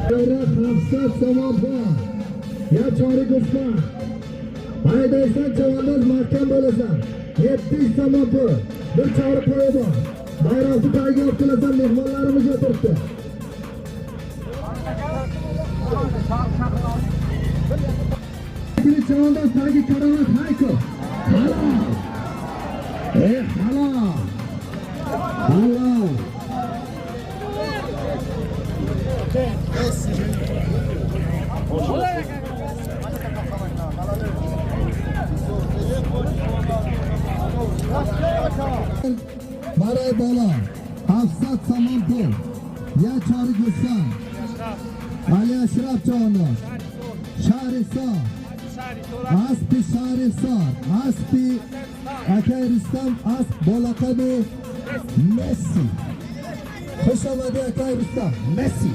Bayrak Hafsat Samonxon. Ya Chorik Usta. Haydaysan chavandoz mahkam bo'lasan. 700 somon pul. Bir chori qo'yi bor. Bayroqni tagiga olib kelasan, mehmonlarimiz o'tiribdi. Ikkinchi chavandoz tagi karomat hayko. Halol. Halol. Halol. Baray bola Hafsat Samonxon, ya Chorik Usta, Ali Ashraf chavandoz, Sharifson, Aspi Sharifson, Aspi Akay Rustam, Asp Bolaqabi Messi. Xush omadi Akay Rustam, Messi.